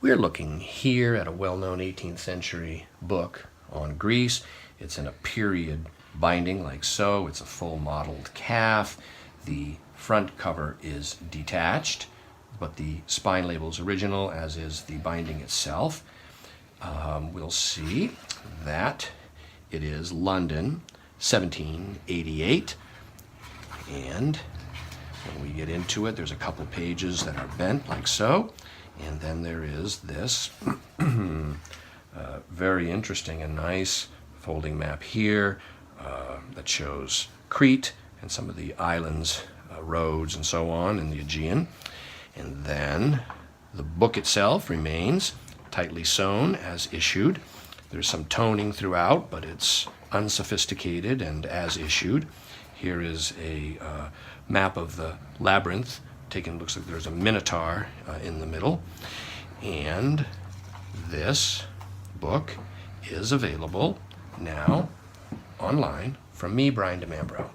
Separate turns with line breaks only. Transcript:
We're looking here at a well-known 18th century book on Greece. It's in a period binding like so. It's a full mottled calf. The front cover is detached, but the spine label is original, as is the binding itself. We'll see that it is London, 1788. And when we get into it, there's a couple pages that are bent like so. And then there is this very interesting and nice folding map here that shows Crete and some of the islands, Rhodes and so on in the Aegean. And then the book itself remains tightly sewn as issued. There's some toning throughout, but it's unsophisticated and as issued. Here is a map of the labyrinth. Looks like there's a minotaur in the middle. And this book is available now online from me, Brian DeMambro.